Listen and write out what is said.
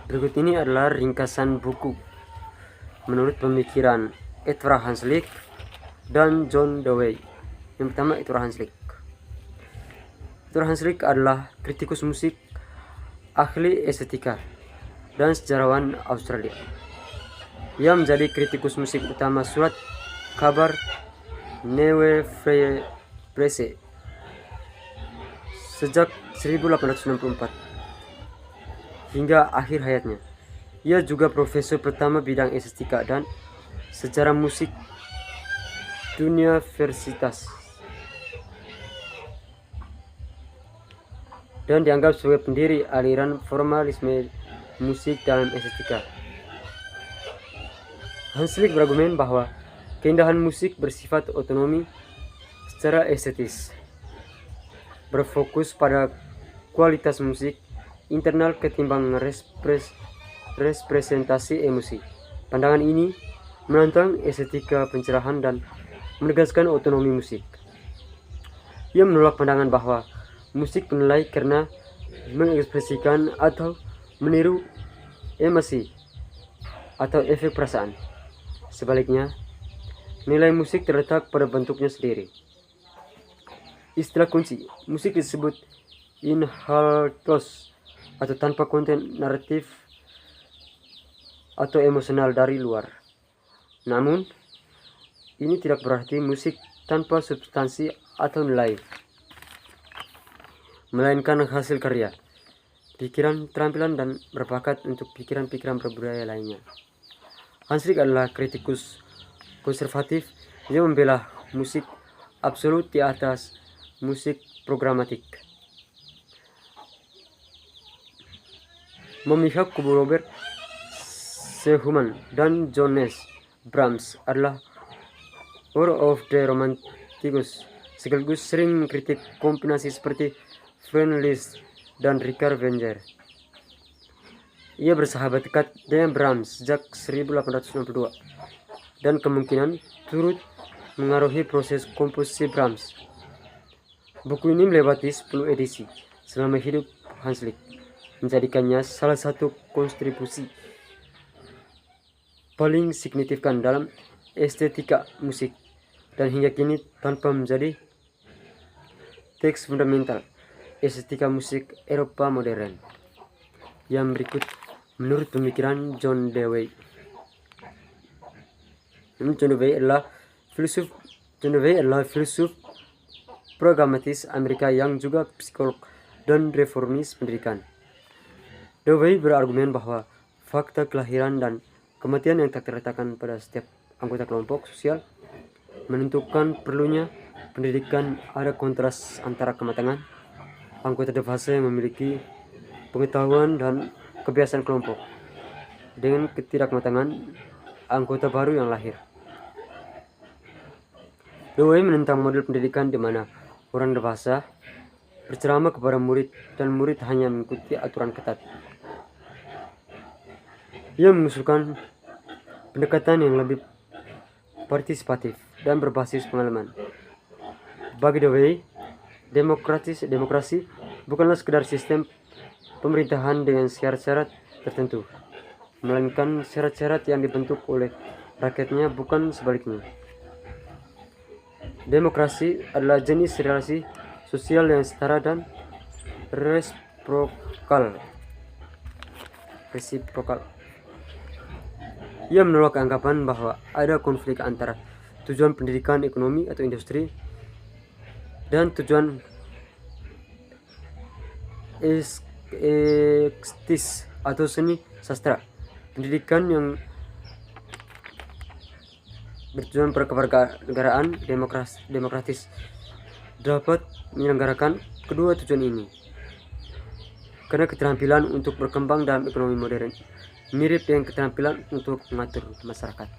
Berikut ini adalah ringkasan buku menurut pemikiran Itra Hanslick dan John Dewey. Yang pertama, Itra Hanslick. Itra Hanslick adalah kritikus musik, ahli estetika, dan sejarawan Australia. Ia menjadi kritikus musik utama surat kabar Neue Presse sejak 1864 hingga akhir hayatnya. Ia juga profesor pertama bidang estetika dan sejarah musik di universitas dan dianggap sebagai pendiri aliran formalisme musik dalam estetika. Hanslick berargumen bahwa keindahan musik bersifat otonomi secara estetis, berfokus pada kualitas musik internal ketimbang representasi emosi. Pandangan ini menantang estetika pencerahan dan menegaskan otonomi musik. Ia menolak pandangan bahwa musik bernilai karena mengekspresikan atau meniru emosi atau efek perasaan. Sebaliknya, nilai musik terletak pada bentuknya sendiri. Istilah kunci musik disebut inhaltos atau tanpa konten naratif atau emosional dari luar. Namun, ini tidak berarti musik tanpa substansi atau nilai, melainkan hasil karya, pikiran, keterampilan, dan berbakat untuk pikiran-pikiran berbudaya lainnya. Hanslick adalah kritikus konservatif yang membela musik absolut di atas musik programatik. Memihak kubu Robert Schumann dan Johannes Brahms adalah War of the Romanticus, sekaligus sering mengkritik kombinasi seperti Franz Liszt dan Richard Wagner. Ia bersahabat dekat dengan Brahms sejak 1892 dan kemungkinan turut mengaruhi proses komposisi Brahms. Buku ini melewati 10 edisi selama hidup Hanslick, menjadikannya salah satu kontribusi paling signifikan dalam estetika musik dan hingga kini tanpa menjadi teks fundamental estetika musik Eropa modern. Yang berikut menurut pemikiran John Dewey. John Dewey adalah filsuf pragmatis Amerika yang juga psikolog dan reformis pendidikan. Dewey berargumen bahwa fakta kelahiran dan kematian yang tak terletakkan pada setiap anggota kelompok sosial menentukan perlunya pendidikan. Ada kontras antara kematangan anggota dewasa yang memiliki pengetahuan dan kebiasaan kelompok dengan ketidakmatangan anggota baru yang lahir. Dewey menentang model pendidikan di mana orang dewasa berceramah kepada murid dan murid hanya mengikuti aturan ketat. Ia mengusulkan pendekatan yang lebih partisipatif dan berbasis pengalaman. Bagi Dewey, demokrasi bukanlah sekedar sistem pemerintahan dengan syarat-syarat tertentu, melainkan syarat-syarat yang dibentuk oleh rakyatnya, bukan sebaliknya. Demokrasi adalah jenis relasi sosial yang setara dan resiprokal. Ia menolak anggapan bahwa ada konflik antara tujuan pendidikan ekonomi atau industri dan tujuan estetis atau seni sastra. Pendidikan yang bertujuan pada kewarganegaraan demokratis dapat menyelenggarakan kedua tujuan ini, karena keterampilan untuk berkembang dalam ekonomi modern mirip dengan keterampilan untuk mengatur masyarakat.